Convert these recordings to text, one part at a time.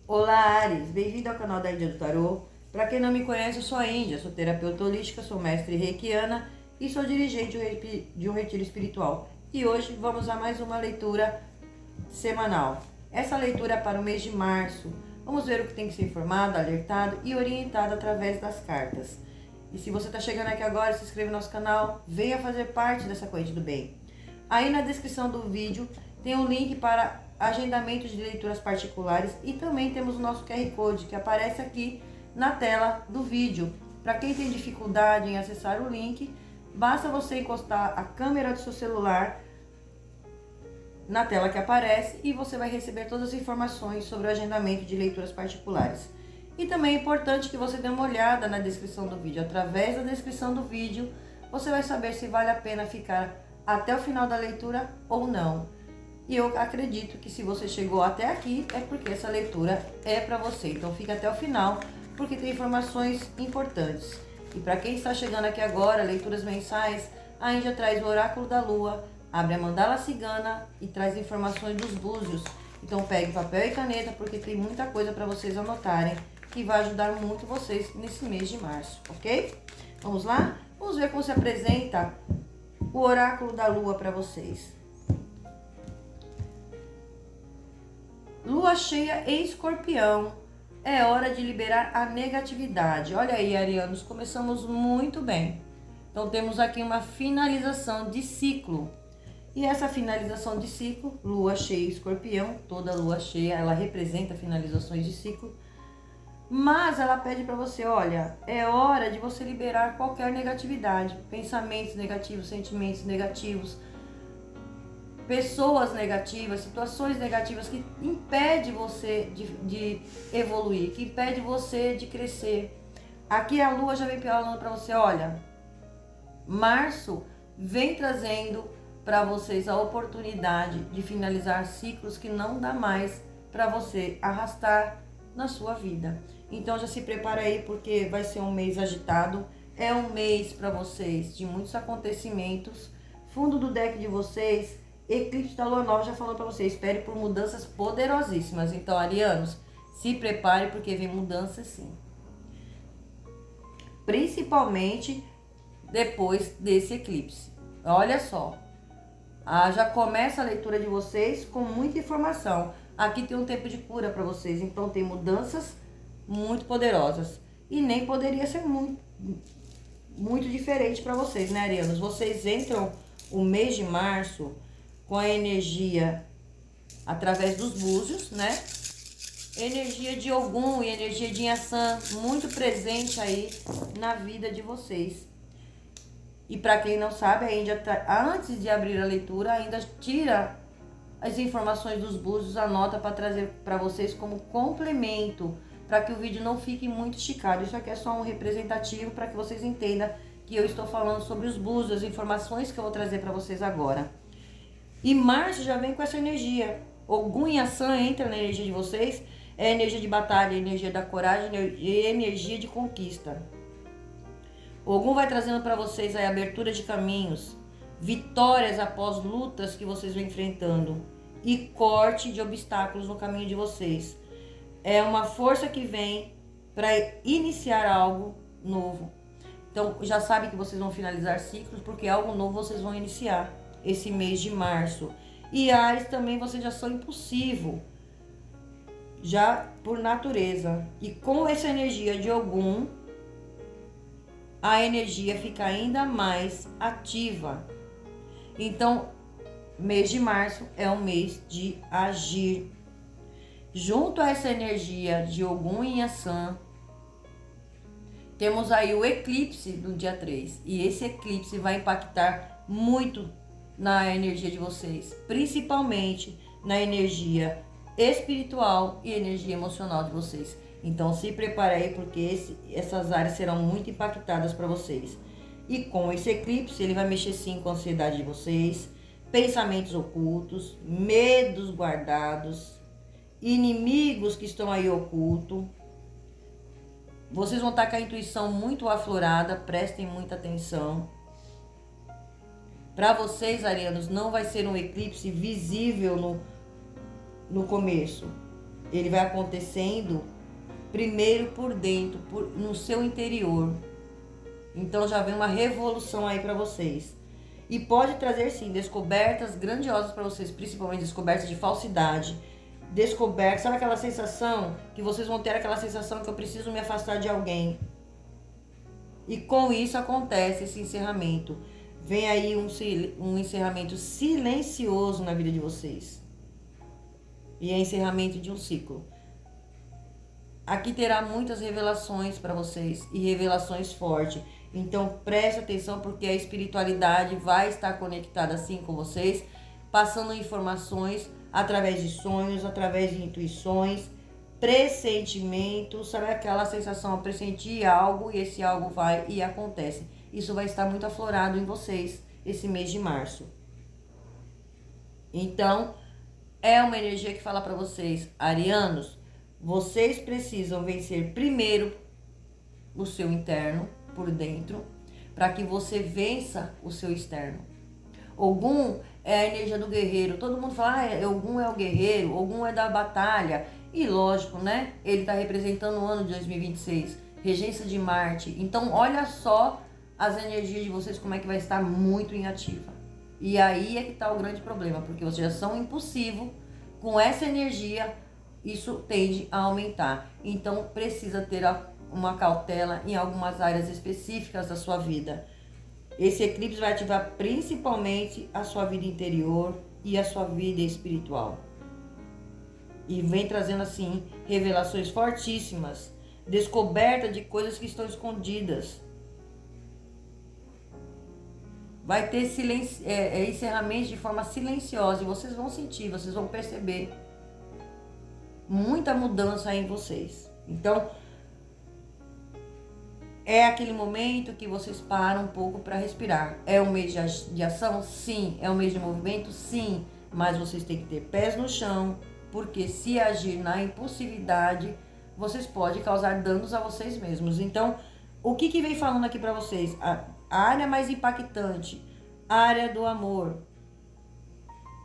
Olá, Ares! Bem-vindo ao canal da Índia do Tarô. Para quem não me conhece, eu sou a Índia, sou terapeuta holística, sou mestre reikiana e sou dirigente de um retiro espiritual. E hoje vamos a mais uma leitura semanal. Essa leitura é para o mês de março. Vamos ver o que tem que ser informado, alertado e orientado através das cartas. E se você está chegando aqui agora, se inscreva no nosso canal, venha fazer parte dessa corrente do bem. Aí na descrição do vídeo tem um link para agendamentos de leituras particulares e também temos o nosso QR Code que aparece aqui na tela do vídeo. Para quem tem dificuldade em acessar o link, basta você encostar a câmera do seu celular na tela que aparece e você vai receber todas as informações sobre o agendamento de leituras particulares. E também é importante que você dê uma olhada na descrição do vídeo. Através da descrição do vídeo, você vai saber se vale a pena ficar até o final da leitura ou não. E eu acredito que se você chegou até aqui, é porque essa leitura é para você. Então fica até o final, porque tem informações importantes. E para quem está chegando aqui agora, leituras mensais, a Índia traz o Oráculo da Lua, abre a Mandala Cigana e traz informações dos búzios. Então pegue papel e caneta, porque tem muita coisa para vocês anotarem, que vai ajudar muito vocês nesse mês de março, ok? Vamos lá? Vamos ver como se apresenta o Oráculo da Lua para vocês. Lua cheia em Escorpião. É hora de liberar a negatividade. Olha aí, arianos, começamos muito bem. Então temos aqui uma finalização de ciclo. E essa finalização de ciclo, Lua cheia em Escorpião, toda lua cheia, ela representa finalizações de ciclo. Mas ela pede para você, olha, é hora de você liberar qualquer negatividade, pensamentos negativos, sentimentos negativos, pessoas negativas, situações negativas que impede você de evoluir, que impede você de crescer. Aqui a Lua já vem falando para você, olha, março vem trazendo para vocês a oportunidade de finalizar ciclos que não dá mais para você arrastar na sua vida. Então já se prepara aí, porque vai ser um mês agitado, é um mês para vocês de muitos acontecimentos. Fundo do deck de vocês, eclipse da lua nova, já falando para vocês, espere por mudanças poderosíssimas. Então, arianos, se prepare, porque vem mudanças sim. Principalmente depois desse eclipse. Olha só, já começa a leitura de vocês com muita informação. Aqui tem um tempo de cura para vocês, então tem mudanças muito poderosas. E nem poderia ser muito diferente para vocês, né, arianos? Vocês entram o mês de março com a energia através dos búzios, né? Energia de Ogum e energia de Inhaçã muito presente aí na vida de vocês. E para quem não sabe, a Índia, antes de abrir a leitura, ainda tira as informações dos búzios, anota para trazer para vocês como complemento, para que o vídeo não fique muito esticado. Isso aqui é só um representativo para que vocês entendam que eu estou falando sobre os búzios, as informações que eu vou trazer para vocês agora. E março já vem com essa energia. Ogum e Inhaçã entra na energia de vocês, é energia de batalha, energia da coragem e energia de conquista. Ogum vai trazendo para vocês a abertura de caminhos, vitórias após lutas que vocês vão enfrentando e corte de obstáculos no caminho de vocês. É uma força que vem para iniciar algo novo. Então já sabe que vocês vão finalizar ciclos, porque algo novo vocês vão iniciar esse mês de março. E Ares também, vocês já são impulsivo, já por natureza. E com essa energia de Ogum, a energia fica ainda mais ativa. Então, mês de março é um mês de agir. Junto a essa energia de Ogum e Inhaçã, temos aí o eclipse do dia 3. E esse eclipse vai impactar muito na energia de vocês, principalmente na energia espiritual e energia emocional de vocês. Então se prepare aí, porque essas áreas serão muito impactadas para vocês. E com esse eclipse, ele vai mexer sim com a ansiedade de vocês, pensamentos ocultos, medos guardados, inimigos que estão aí ocultos. Vocês vão estar com a intuição muito aflorada, prestem muita atenção. Para vocês, arianos, não vai ser um eclipse visível no começo. ele vai acontecendo primeiro por dentro, no seu interior. Então já vem uma revolução aí para vocês. E pode trazer sim descobertas grandiosas para vocês, principalmente descobertas de falsidade, descobertas, sabe aquela sensação que vocês vão ter, aquela sensação que eu preciso me afastar de alguém. E com isso acontece esse encerramento. Vem aí um encerramento silencioso na vida de vocês. E é encerramento de um ciclo. Aqui terá muitas revelações para vocês e revelações fortes. Então preste atenção, porque a espiritualidade vai estar conectada assim com vocês, passando informações através de sonhos, através de intuições, pressentimentos, sabe aquela sensação, pressentir algo e esse algo vai e acontece. Isso vai estar muito aflorado em vocês esse mês de março. Então, é uma energia que fala para vocês, arianos, vocês precisam vencer primeiro o seu interno, por dentro, para que você vença o seu externo. Ogum é a energia do guerreiro. Todo mundo fala, Ogum é o guerreiro, Ogum é da batalha. E lógico, né? Ele está representando o ano de 2026, regência de Marte. Então, olha só as energias de vocês, como é que vai estar muito em ativa. E aí é que está o grande problema, porque vocês já são impulsivos. Com essa energia, isso tende a aumentar. Então, precisa ter uma cautela em algumas áreas específicas da sua vida. Esse eclipse vai ativar principalmente a sua vida interior e a sua vida espiritual. E vem trazendo assim revelações fortíssimas, descoberta de coisas que estão escondidas. Vai ter encerramento de forma silenciosa e vocês vão sentir, vocês vão perceber muita mudança aí em vocês. Então, é aquele momento que vocês param um pouco para respirar. É um mês de ação? Sim. É um mês de movimento? Sim. Mas vocês têm que ter pés no chão, porque se agir na impulsividade, vocês podem causar danos a vocês mesmos. Então, o que vem falando aqui para vocês? A área mais impactante, a área do amor.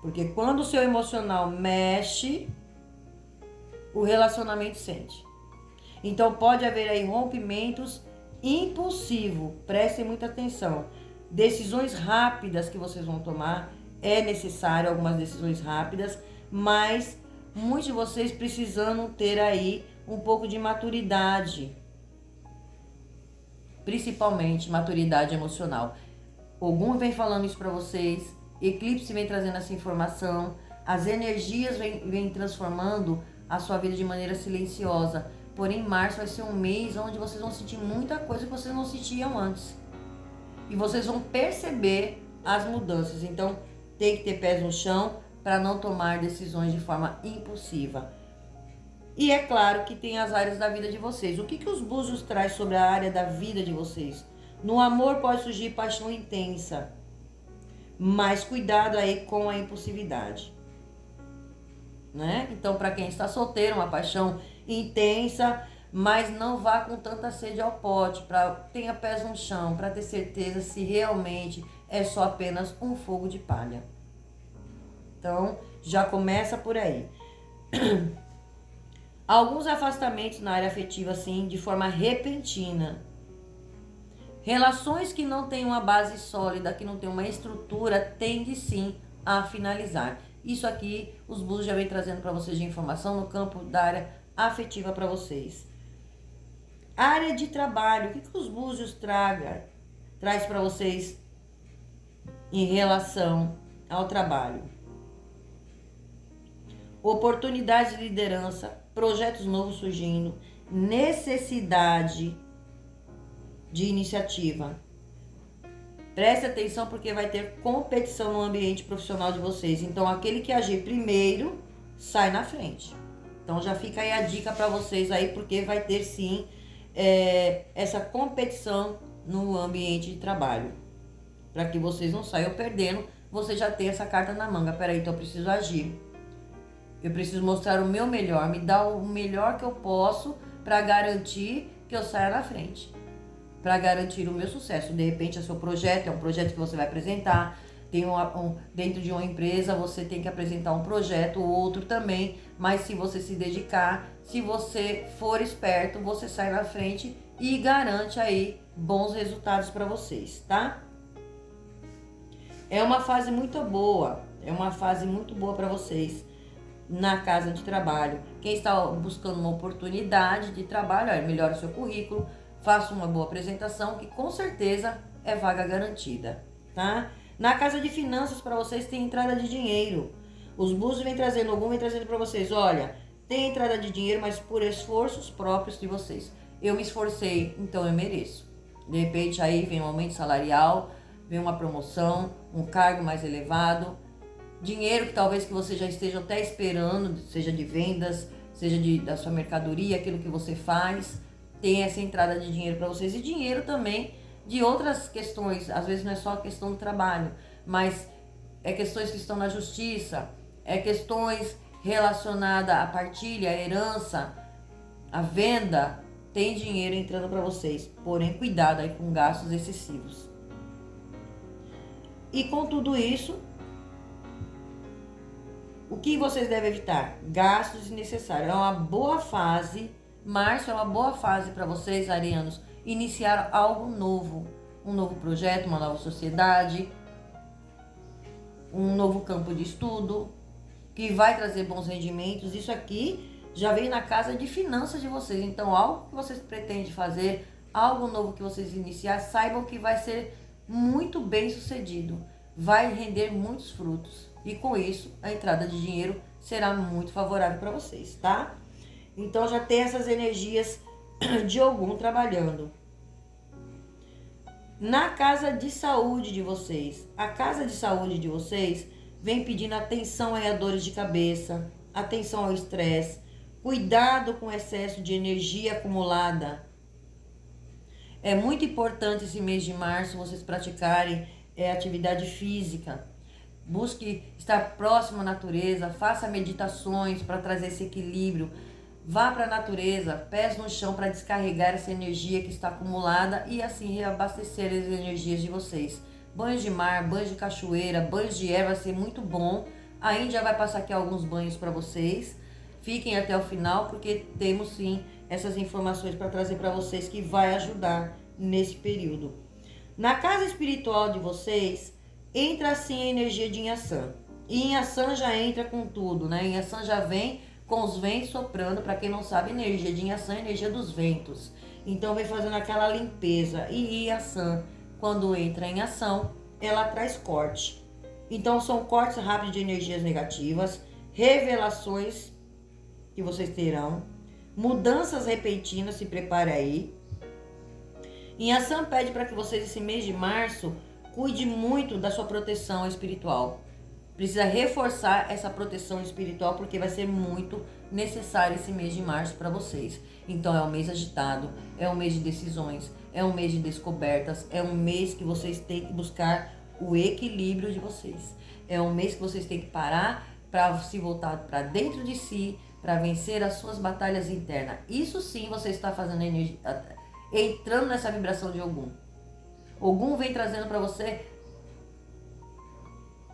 Porque quando o seu emocional mexe, o relacionamento sente. Então, pode haver aí rompimentos impulsivo, prestem muita atenção. Decisões rápidas que vocês vão tomar, é necessário algumas decisões rápidas, mas muitos de vocês precisando ter aí um pouco de maturidade, principalmente maturidade emocional. Ogum vem falando isso para vocês, eclipse vem trazendo essa informação, as energias vem transformando a sua vida de maneira silenciosa. Porém, março vai ser um mês onde vocês vão sentir muita coisa que vocês não sentiam antes. E vocês vão perceber as mudanças. Então, tem que ter pés no chão para não tomar decisões de forma impulsiva. E é claro que tem as áreas da vida de vocês. O que os búzios traz sobre a área da vida de vocês? No amor pode surgir paixão intensa. Mas cuidado aí com a impulsividade. Né? Então, para quem está solteiro, uma paixão intensa, mas não vá com tanta sede ao pote, tenha pés no chão, para ter certeza se realmente é só apenas um fogo de palha. Então, já começa por aí. Alguns afastamentos na área afetiva, assim, de forma repentina. Relações que não têm uma base sólida, que não têm uma estrutura, tende sim a finalizar. Isso aqui, os búzios já vem trazendo para vocês de informação no campo da área afetiva para vocês. Área de trabalho, o que os búzios traz para vocês em relação ao trabalho? Oportunidades de liderança, projetos novos surgindo, necessidade de iniciativa. Preste atenção, porque vai ter competição no ambiente profissional de vocês. Então, aquele que agir primeiro, sai na frente. Então, já fica aí a dica para vocês aí, porque vai ter sim essa competição no ambiente de trabalho. Para que vocês não saiam perdendo, você já tem essa carta na manga. Peraí, então eu preciso agir. Eu preciso mostrar o meu melhor, me dar o melhor que eu posso para garantir que eu saia na frente. Para garantir o meu sucesso. De repente, é seu projeto, é um projeto que você vai apresentar. tem dentro de uma empresa você tem que apresentar um projeto, outro também, mas se você se dedicar, se você for esperto, você sai na frente e garante aí bons resultados para vocês, tá? É uma fase muito boa para vocês na casa de trabalho. Quem está buscando uma oportunidade de trabalho, melhore o seu currículo, faça uma boa apresentação, que com certeza é vaga garantida, tá? Na casa de finanças, para vocês, tem entrada de dinheiro. Os búzios vem trazendo, algum vem trazendo para vocês, olha, tem entrada de dinheiro, mas por esforços próprios de vocês. Eu me esforcei, então eu mereço. De repente aí vem um aumento salarial, vem uma promoção, um cargo mais elevado, dinheiro que talvez que você já esteja até esperando, seja de vendas, seja da sua mercadoria, aquilo que você faz, tem essa entrada de dinheiro para vocês. E dinheiro também de outras questões, às vezes não é só a questão do trabalho, mas é questões que estão na justiça, é questões relacionadas à partilha, à herança, à venda, tem dinheiro entrando para vocês, porém cuidado aí com gastos excessivos. E com tudo isso, o que vocês devem evitar? Gastos desnecessários. É uma boa fase, março é uma boa fase para vocês, arianos, iniciar algo novo. Um novo projeto, uma nova sociedade, um novo campo de estudo, que vai trazer bons rendimentos. Isso aqui já veio na casa de finanças de vocês. Então, algo que vocês pretendem fazer, algo novo que vocês iniciar, saibam que vai ser muito bem sucedido. Vai render muitos frutos. E com isso, a entrada de dinheiro será muito favorável para vocês, tá? Então, já tem essas energias de Ogum trabalhando. Na casa de saúde de vocês, a casa de saúde de vocês vem pedindo atenção a dores de cabeça, atenção ao estresse, cuidado com o excesso de energia acumulada. É muito importante esse mês de março vocês praticarem atividade física. Busque estar próximo à natureza, faça meditações para trazer esse equilíbrio. Vá para a natureza, pés no chão para descarregar essa energia que está acumulada e assim reabastecer as energias de vocês. Banhos de mar, banhos de cachoeira, banhos de erva vai ser muito bom. A Índia vai passar aqui alguns banhos para vocês. Fiquem até o final porque temos sim essas informações para trazer para vocês que vai ajudar nesse período. Na casa espiritual de vocês, entra sim a energia de Inhaçã. E Inhaçã já entra com tudo, né? Inhaçã já vem com os ventos soprando. Para quem não sabe, energia de Inhaçã é energia dos ventos. Então vem fazendo aquela limpeza. E Inhaçã, quando entra em ação, ela traz corte. Então são cortes rápidos de energias negativas, revelações que vocês terão, mudanças repentinas, se prepare aí. Inhaçã pede para que vocês esse mês de março cuide muito da sua proteção espiritual. Precisa reforçar essa proteção espiritual porque vai ser muito necessário esse mês de março para vocês. Então é um mês agitado, é um mês de decisões, é um mês de descobertas, é um mês que vocês têm que buscar o equilíbrio de vocês. É um mês que vocês têm que parar para se voltar para dentro de si, para vencer as suas batalhas internas. Isso sim você está fazendo energia, entrando nessa vibração de Ogum. Ogum vem trazendo para você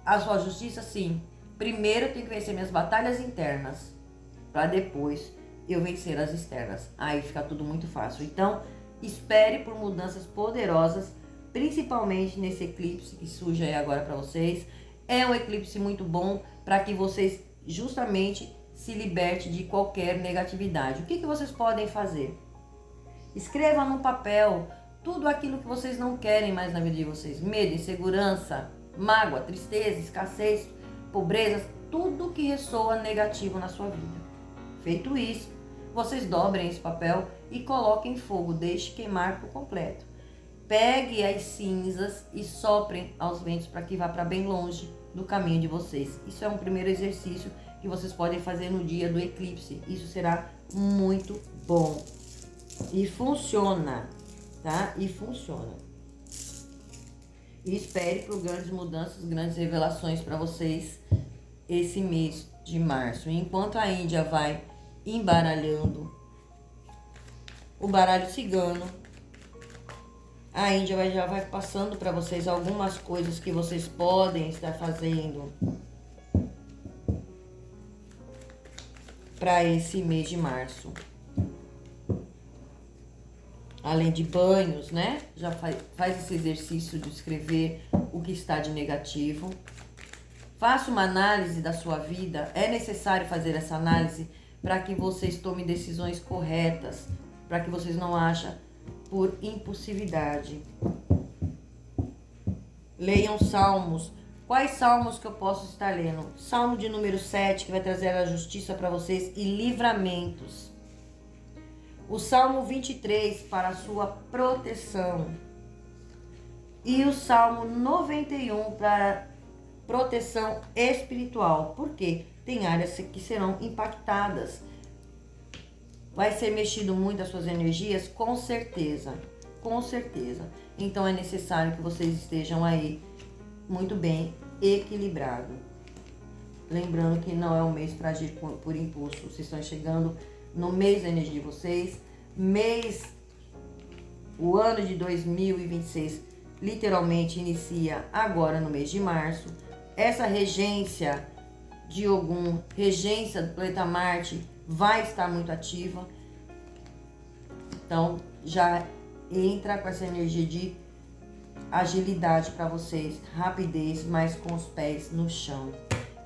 a sua justiça, sim. Primeiro eu tenho que vencer minhas batalhas internas, para depois eu vencer as externas. Aí fica tudo muito fácil. Então, espere por mudanças poderosas, principalmente nesse eclipse que surge aí agora para vocês. É um eclipse muito bom para que vocês justamente se libertem de qualquer negatividade. O que vocês podem fazer? Escreva no papel tudo aquilo que vocês não querem mais na vida de vocês. Medo, insegurança, mágoa, tristeza, escassez, pobreza, tudo que ressoa negativo na sua vida. Feito isso, vocês dobrem esse papel e coloquem em fogo, deixe queimar por completo. Pegue as cinzas e soprem aos ventos para que vá para bem longe do caminho de vocês. Isso é um primeiro exercício que vocês podem fazer no dia do eclipse. Isso será muito bom. E funciona, tá? E funciona. E espere por grandes mudanças, grandes revelações para vocês esse mês de março. Enquanto a Índia vai embaralhando o baralho cigano, A Índia já vai passando para vocês algumas coisas que vocês podem estar fazendo para esse mês de março. Além de banhos, né? Já faz esse exercício de escrever o que está de negativo. Faça uma análise da sua vida. É necessário fazer essa análise para que vocês tomem decisões corretas, para que vocês não achem por impulsividade. Leiam salmos. Quais salmos que eu posso estar lendo? Salmo de número 7, que vai trazer a justiça para vocês e livramentos. O Salmo 23 para a sua proteção. E o Salmo 91 para proteção espiritual. Por quê? Tem áreas que serão impactadas. Vai ser mexido muito as suas energias? Com certeza. Com certeza. Então é necessário que vocês estejam aí muito bem equilibrado. Lembrando que não é um mês para agir por impulso. Vocês estão chegando no mês da energia de vocês. O ano de 2026 literalmente inicia agora no mês de março. Essa regência de Ogum, regência do planeta Marte, vai estar muito ativa. Então já entra com essa energia de agilidade para vocês, rapidez, mas com os pés no chão.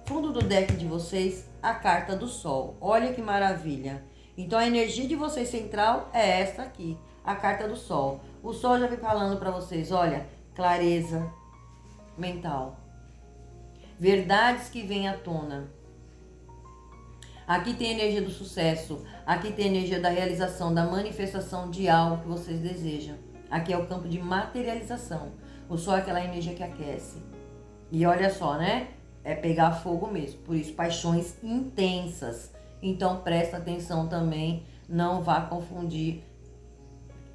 Fundo do deck de vocês, a carta do Sol. Olha que maravilha. Então a energia de vocês central é essa aqui, a carta do Sol. O Sol já vem falando para vocês, olha, clareza mental. Verdades que vêm à tona. Aqui tem a energia do sucesso, aqui tem a energia da realização, da manifestação de algo que vocês desejam. Aqui é o campo de materialização. O Sol é aquela energia que aquece. E olha só, né? É pegar fogo mesmo. Por isso, paixões intensas. Então, presta atenção também. Não vá confundir.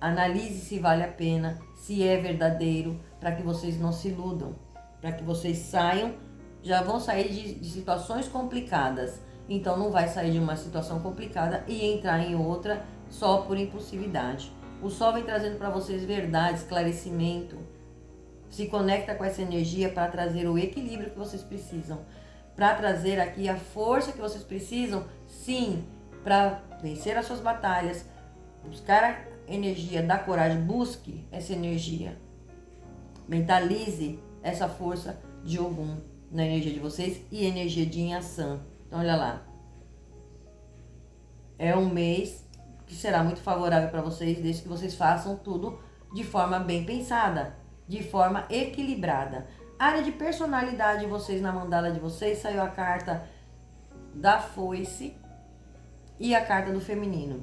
Analise se vale a pena, se é verdadeiro, para que vocês não se iludam. Para que vocês saiam, já vão sair de situações complicadas. Então, não vai sair de uma situação complicada e entrar em outra só por impulsividade. O Sol vem trazendo para vocês verdade, esclarecimento. Se conecta com essa energia para trazer o equilíbrio que vocês precisam. Para trazer aqui a força que vocês precisam, sim, para vencer as suas batalhas. Buscar a energia da coragem, busque essa energia. Mentalize essa força de Ogum na energia de vocês e energia de Inhaçã. Então, olha lá. É um mês que será muito favorável para vocês, desde que vocês façam tudo de forma bem pensada, de forma equilibrada. Área de personalidade de vocês, na mandala de vocês, saiu a carta da foice e a carta do feminino.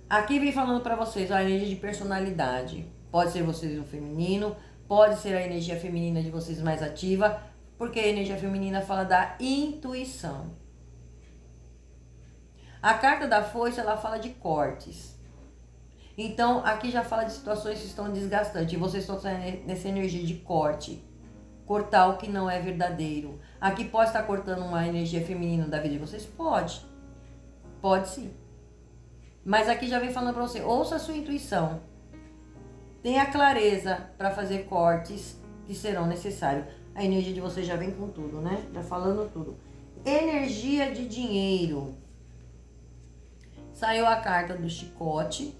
Aqui vem falando para vocês a energia de personalidade. Pode ser vocês no feminino, pode ser a energia feminina de vocês mais ativa, porque a energia feminina fala da intuição. A carta da foice, ela fala de cortes. Então, aqui já fala de situações que estão desgastantes. E vocês estão nessa energia de corte. Cortar o que não é verdadeiro. Aqui pode estar cortando uma energia feminina da vida de vocês? Pode. Pode sim. Mas aqui já vem falando para você, ouça a sua intuição. Tenha clareza para fazer cortes que serão necessários. A energia de vocês já vem com tudo, né? Já falando tudo. Energia de dinheiro. Saiu a carta do chicote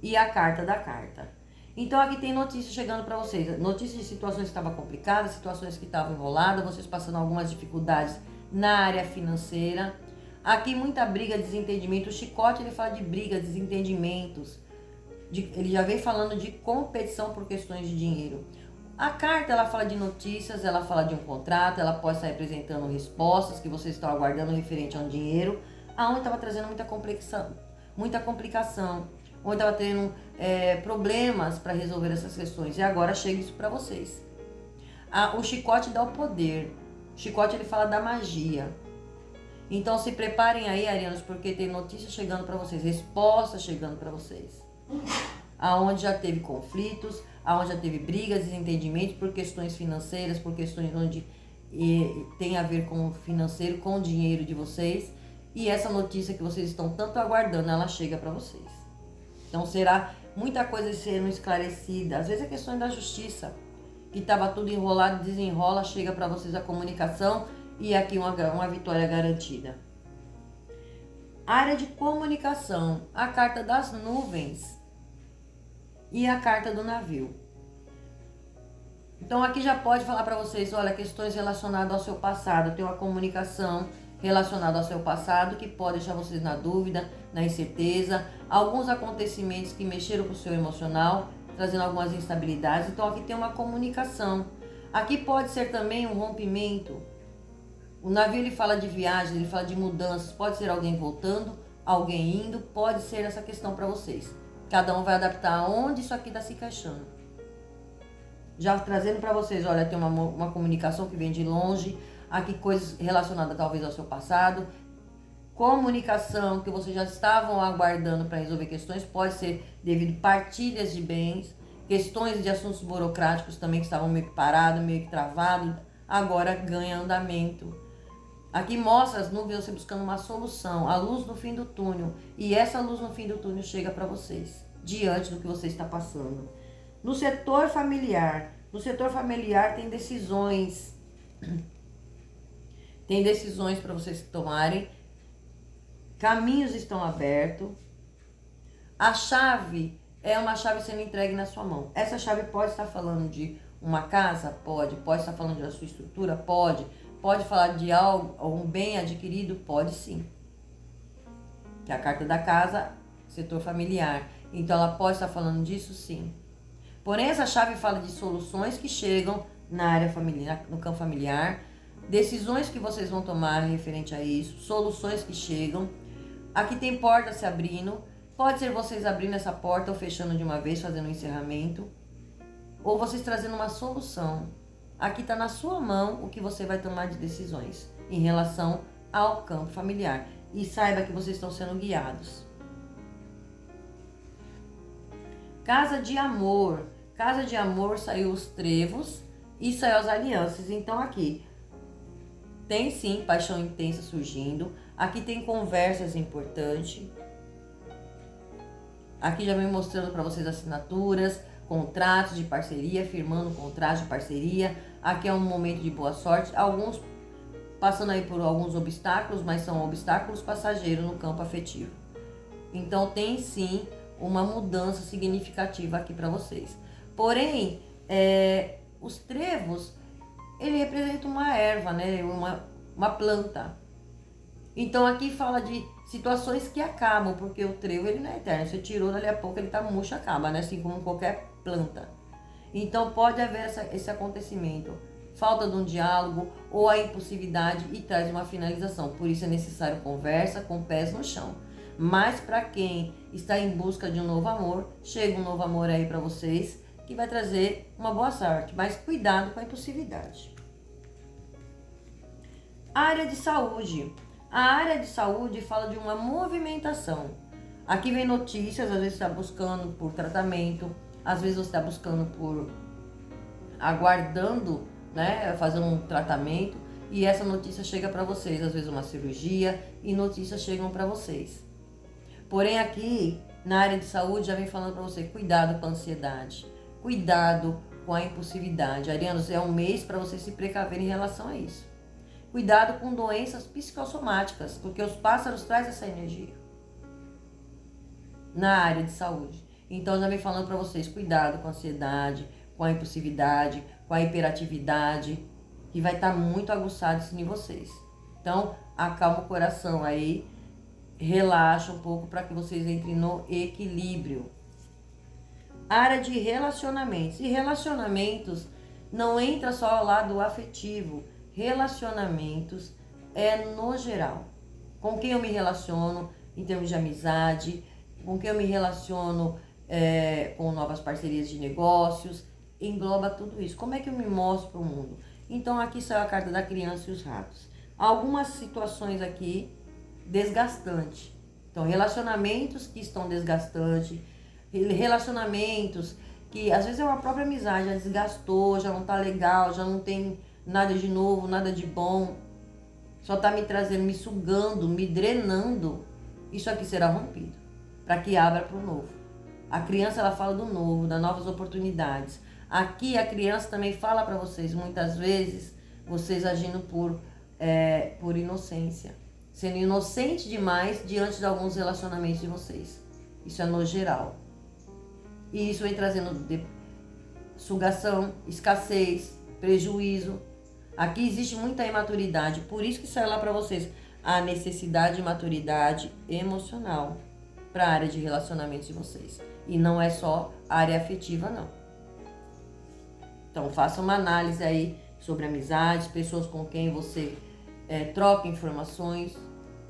e a carta da carta. Então aqui tem notícias chegando para vocês. Notícias de situações que estavam complicadas, situações que estavam enroladas, vocês passando algumas dificuldades na área financeira. Aqui muita briga, desentendimento. O chicote, ele fala de briga, desentendimentos. Ele já vem falando de competição por questões de dinheiro. A carta, ela fala de notícias, ela fala de um contrato, ela pode estar representando respostas que vocês estão aguardando referente a um dinheiro, aonde estava trazendo muita complicação, onde estava tendo problemas para resolver essas questões. E agora chega isso para vocês. O chicote dá o poder. O chicote, ele fala da magia. Então se preparem aí, arianos, porque tem notícias chegando para vocês, respostas chegando para vocês. Aonde já teve conflitos, aonde já teve brigas, desentendimentos por questões financeiras, por questões onde tem a ver com o financeiro, com o dinheiro de vocês. E essa notícia que vocês estão tanto aguardando, ela chega para vocês. Então será muita coisa sendo esclarecida. Às vezes é questões da justiça, que estava tudo enrolado, desenrola, chega para vocês a comunicação e aqui uma vitória garantida. Área de comunicação, a carta das nuvens e a carta do navio. Então aqui já pode falar para vocês, olha, questões relacionadas ao seu passado. Tem uma comunicação relacionada ao seu passado que pode deixar vocês na dúvida, na incerteza. Alguns acontecimentos que mexeram com o seu emocional, trazendo algumas instabilidades. Então aqui tem uma comunicação. Aqui pode ser também um rompimento. O navio ele fala de viagem, ele fala de mudanças. Pode ser alguém voltando, alguém indo. Pode ser essa questão para vocês. Cada um vai adaptar aonde isso aqui está se encaixando. Já trazendo para vocês, olha, tem uma comunicação que vem de longe. Aqui coisas relacionadas talvez ao seu passado. Comunicação que vocês já estavam aguardando para resolver questões. Pode ser devido a partilhas de bens. Questões de assuntos burocráticos também que estavam meio que parados, meio que travados. Agora ganha andamento. Aqui mostra as nuvens você buscando uma solução. A luz no fim do túnel. E essa luz no fim do túnel chega para vocês. Diante do que você está passando. No setor familiar. No setor familiar tem decisões. Tem decisões para vocês tomarem. Caminhos estão abertos. A chave é uma chave sendo entregue na sua mão. Essa chave pode estar falando de uma casa? Pode. Pode estar falando da sua estrutura? Pode. Pode falar de algo, um bem adquirido? Pode sim. Que é a carta da casa, setor familiar. Então ela pode estar falando disso sim. Porém essa chave fala de soluções que chegam na área familiar, no campo familiar. Decisões que vocês vão tomar referente a isso. Soluções que chegam. Aqui tem porta se abrindo. Pode ser vocês abrindo essa porta ou fechando de uma vez, fazendo um encerramento. Ou vocês trazendo uma solução. Aqui está na sua mão o que você vai tomar de decisões em relação ao campo familiar. E saiba que vocês estão sendo guiados. Casa de amor. Casa de amor saiu os trevos e saiu as alianças. Então aqui tem sim paixão intensa surgindo. Aqui tem conversas importantes. Aqui já vem mostrando para vocês assinaturas, contratos de parceria, firmando contratos de parceria. Aqui é um momento de boa sorte. Alguns passando aí por alguns obstáculos, mas são obstáculos passageiros no campo afetivo. Então tem sim uma mudança significativa aqui para vocês. Porém, os trevos, ele representa uma erva, né? Uma planta. Então aqui fala de situações que acabam, porque o trevo ele não é eterno. Você tirou, dali a pouco ele tá murcho, acaba, né? Assim como qualquer planta. Então pode haver esse acontecimento. Falta de um diálogo ou a impulsividade e traz uma finalização. Por isso é necessário conversa com pés no chão. Mas para quem está em busca de um novo amor, chega um novo amor aí para vocês, que vai trazer uma boa sorte. Mas cuidado com a impulsividade. Área de saúde. A área de saúde fala de uma movimentação. Aqui vem notícias, às vezes você está buscando por tratamento, às vezes você está buscando por aguardando, né, fazer um tratamento, e essa notícia chega para vocês, às vezes uma cirurgia, e notícias chegam para vocês. Porém aqui, na área de saúde, já vem falando para você, cuidado com a ansiedade, cuidado com a impulsividade. Arianos, é um mês para você se precaver em relação a isso. Cuidado com doenças psicossomáticas, porque os pássaros trazem essa energia na área de saúde. Então já vem falando para vocês, cuidado com a ansiedade, com a impulsividade, com a hiperatividade, que vai estar muito aguçado isso em vocês. Então acalma o coração aí, relaxa um pouco para que vocês entrem no equilíbrio. Área de relacionamentos. E relacionamentos não entra só ao lado afetivo. Relacionamentos é no geral. Com quem eu me relaciono em termos de amizade, com quem eu me relaciono com novas parcerias de negócios, engloba tudo isso. Como é que eu me mostro para o mundo? Então aqui saiu a carta da criança e os ratos. Algumas situações aqui desgastantes. Então relacionamentos que estão desgastantes, relacionamentos que às vezes é uma própria amizade, já desgastou, já não tá legal, já não tem nada de novo, nada de bom, só tá me trazendo, me sugando, me drenando. Isso aqui será rompido, para que abra para o novo. A criança, ela fala do novo, das novas oportunidades. Aqui a criança também fala para vocês, muitas vezes, vocês agindo por inocência. Sendo inocente demais diante de alguns relacionamentos de vocês. Isso é no geral. E isso vem trazendo sugação, escassez, prejuízo. Aqui existe muita imaturidade, por isso que saiu lá para vocês a necessidade de maturidade emocional para a área de relacionamentos de vocês. E não é só a área afetiva, não. Então faça uma análise aí sobre amizades, pessoas com quem você troca informações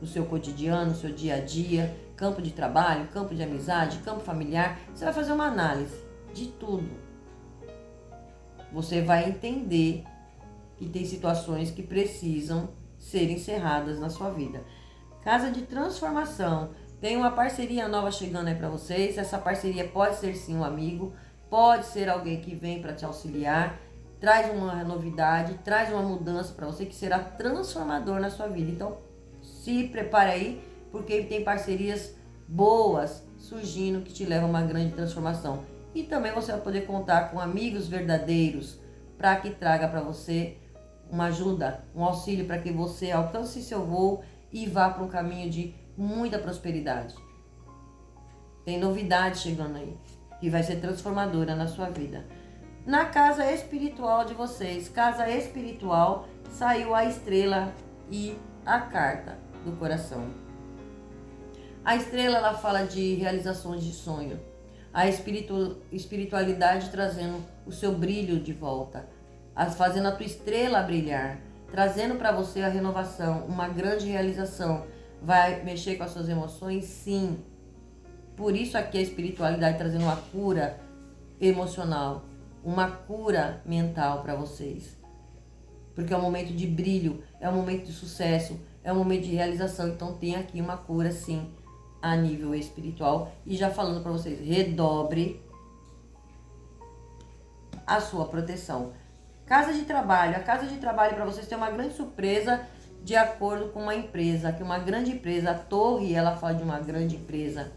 do seu cotidiano, do seu dia a dia, campo de trabalho, campo de amizade, campo familiar. Você vai fazer uma análise de tudo. Você vai entender que tem situações que precisam ser encerradas na sua vida. Casa de transformação. Tem uma parceria nova chegando aí para vocês. Essa parceria pode ser sim um amigo, pode ser alguém que vem para te auxiliar, traz uma novidade, traz uma mudança para você que será transformador na sua vida. Então, se prepare aí, porque tem parcerias boas surgindo que te levam a uma grande transformação. E também você vai poder contar com amigos verdadeiros para que traga para você uma ajuda, um auxílio para que você alcance seu voo e vá para um caminho de muita prosperidade. Tem novidade chegando aí, que vai ser transformadora na sua vida. Na casa espiritual de vocês, casa espiritual, saiu a estrela e a carta do coração. A estrela, ela fala de realizações de sonho. A espiritualidade trazendo o seu brilho de volta, fazendo a tua estrela brilhar, trazendo para você a renovação, uma grande realização. Vai mexer com as suas emoções? Sim. Por isso aqui a espiritualidade trazendo uma cura emocional, uma cura mental para vocês. Porque é um momento de brilho, é um momento de sucesso, é um momento de realização. Então tem aqui uma cura sim, a nível espiritual. E já falando para vocês, redobre a sua proteção. Casa de trabalho. A casa de trabalho para vocês tem uma grande surpresa de acordo com uma empresa. Que uma grande empresa, a torre, ela fala de uma grande empresa.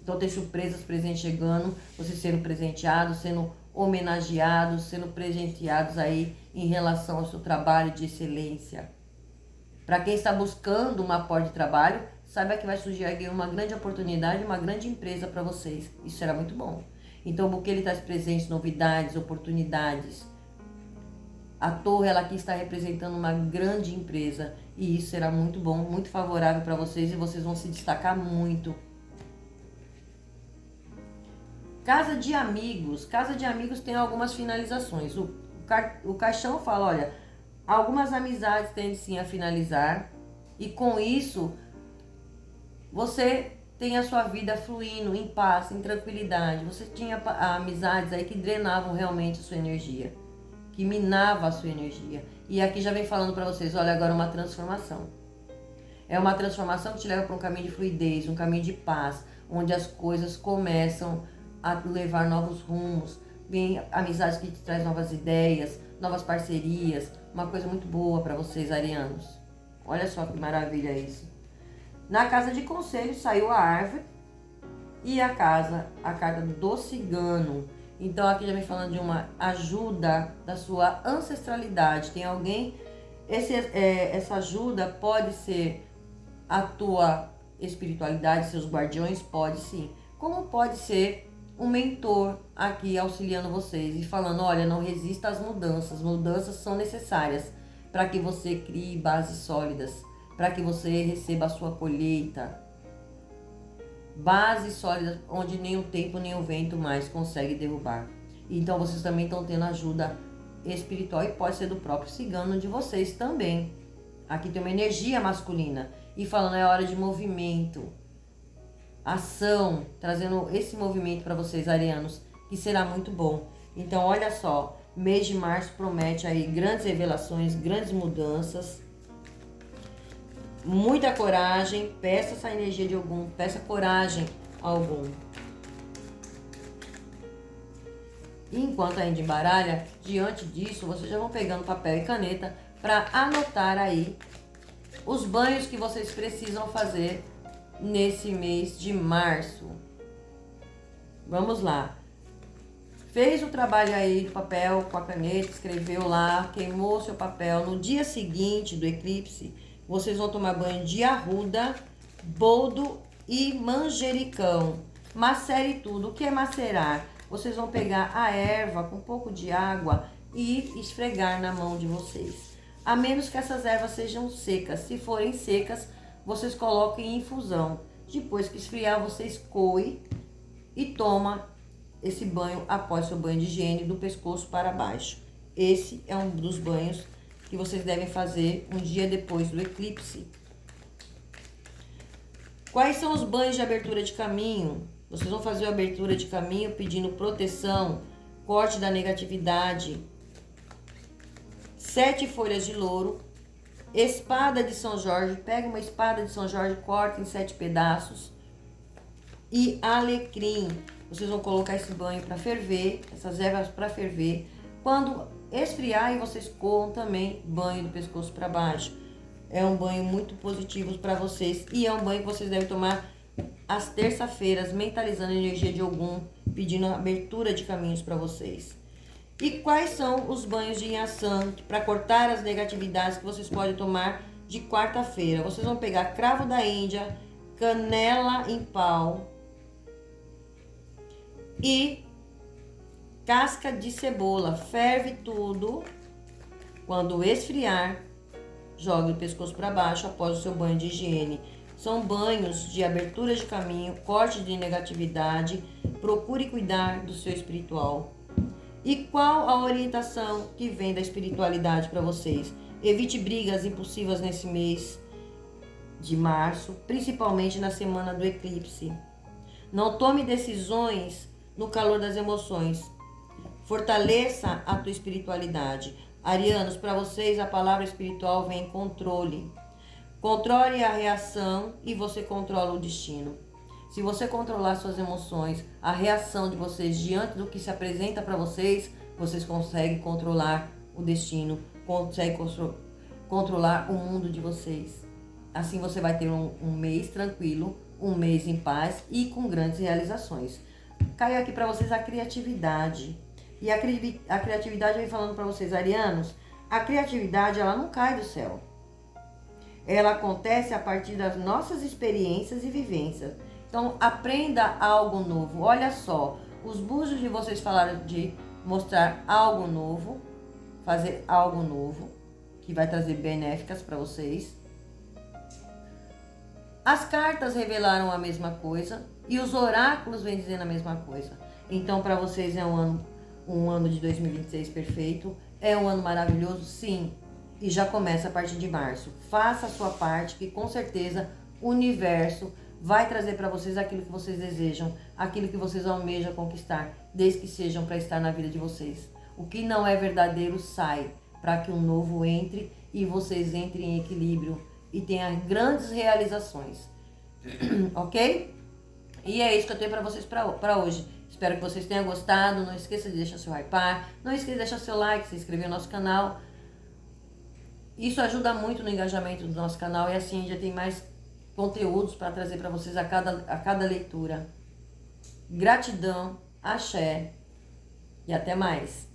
Então tem surpresas presentes chegando, vocês sendo presenteados, sendo homenageados, sendo presenteados aí em relação ao seu trabalho de excelência. Para quem está buscando uma porta de trabalho, saiba que vai surgir aqui uma grande oportunidade, uma grande empresa para vocês. Isso será muito bom. Então o buquê ele traz presentes, novidades, oportunidades. A torre, ela aqui está representando uma grande empresa e isso será muito bom, muito favorável para vocês e vocês vão se destacar muito. Casa de amigos. Casa de amigos tem algumas finalizações. O caixão fala, olha, algumas amizades tendem sim a finalizar e com isso você tem a sua vida fluindo em paz, em tranquilidade. Você tinha amizades aí que drenavam realmente a sua energia, que minava a sua energia. E aqui já vem falando para vocês, olha, agora uma transformação. É uma transformação que te leva para um caminho de fluidez, um caminho de paz, onde as coisas começam a levar novos rumos. Vem amizades que te traz novas ideias, novas parcerias, uma coisa muito boa para vocês, arianos. Olha só que maravilha isso. Na casa de conselho saiu a árvore e a carta do cigano. Então aqui já vem falando de uma ajuda da sua ancestralidade. Tem alguém, essa ajuda pode ser a tua espiritualidade, seus guardiões, pode sim. Como pode ser um mentor aqui auxiliando vocês e falando, olha, não resista às mudanças. Mudanças são necessárias para que você crie bases sólidas, para que você receba a sua colheita. Bases sólidas onde nem o tempo nem o vento mais consegue derrubar. Então vocês também estão tendo ajuda espiritual e pode ser do próprio cigano de vocês também. Aqui tem uma energia masculina e falando é hora de movimento, ação, trazendo esse movimento para vocês, arianos, que será muito bom. Então olha só, mês de março promete aí grandes revelações, grandes mudanças. Muita coragem, peça essa energia de Ogum, peça coragem a Ogum. E enquanto a gente embaralha, diante disso, vocês já vão pegando papel e caneta para anotar aí os banhos que vocês precisam fazer nesse mês de março. Vamos lá. Fez o trabalho aí do papel com a caneta, escreveu lá, queimou seu papel. No dia seguinte do eclipse, vocês vão tomar banho de arruda, boldo e manjericão. Macere tudo. O que é macerar? Vocês vão pegar a erva com um pouco de água e esfregar na mão de vocês. A menos que essas ervas sejam secas. Se forem secas, vocês coloquem em infusão. Depois que esfriar, vocês coem e toma esse banho após seu banho de higiene do pescoço para baixo. Esse é um dos banhos que vocês devem fazer um dia depois do eclipse. Quais são os banhos de abertura de caminho? Vocês vão fazer a abertura de caminho pedindo proteção, corte da negatividade, 7 folhas de louro, espada de São Jorge. Pega uma espada de São Jorge, corta em 7 pedaços e alecrim. Vocês vão colocar esse banho para ferver, essas ervas para ferver. Quando esfriar, e vocês coam também banho do pescoço para baixo. É um banho muito positivo para vocês e é um banho que vocês devem tomar às terça-feiras, mentalizando a energia de Ogum, pedindo abertura de caminhos para vocês. E quais são os banhos de Inhaçã para cortar as negatividades que vocês podem tomar de quarta-feira? Vocês vão pegar cravo da Índia, canela em pau e casca de cebola. Ferve tudo. Quando esfriar, jogue o pescoço para baixo após o seu banho de higiene. São banhos de abertura de caminho, corte de negatividade. Procure cuidar do seu espiritual. E qual a orientação que vem da espiritualidade para vocês? Evite brigas impulsivas nesse mês de março, principalmente na semana do eclipse. Não tome decisões no calor das emoções. Fortaleça a tua espiritualidade. Arianos, para vocês a palavra espiritual vem controle. Controle a reação e você controla o destino. Se você controlar suas emoções, a reação de vocês diante do que se apresenta para vocês, vocês conseguem controlar o destino, conseguem controlar o mundo de vocês. Assim você vai ter um mês tranquilo, um mês em paz e com grandes realizações. Caiu aqui para vocês a criatividade. E a criatividade vem falando para vocês, arianos, a criatividade ela não cai do céu. Ela acontece a partir das nossas experiências e vivências. Então, aprenda algo novo. Olha só, os búzios de vocês falaram de mostrar algo novo, fazer algo novo, que vai trazer benéficas para vocês. As cartas revelaram a mesma coisa e os oráculos vêm dizendo a mesma coisa. Então, para vocês é um ano de 2026 perfeito. É um ano maravilhoso, sim. E já começa a partir de março. Faça a sua parte, que com certeza o universo vai trazer para vocês aquilo que vocês desejam, aquilo que vocês almejam conquistar, desde que sejam para estar na vida de vocês. O que não é verdadeiro sai, para que um novo entre e vocês entrem em equilíbrio e tenham grandes realizações. Ok? E é isso que eu tenho para vocês para hoje. Espero que vocês tenham gostado. Não esqueça de deixar seu hypar, não esqueça de deixar seu like, se inscrever no nosso canal. Isso ajuda muito no engajamento do nosso canal e assim já tem mais conteúdos para trazer para vocês a cada leitura. Gratidão, axé e até mais.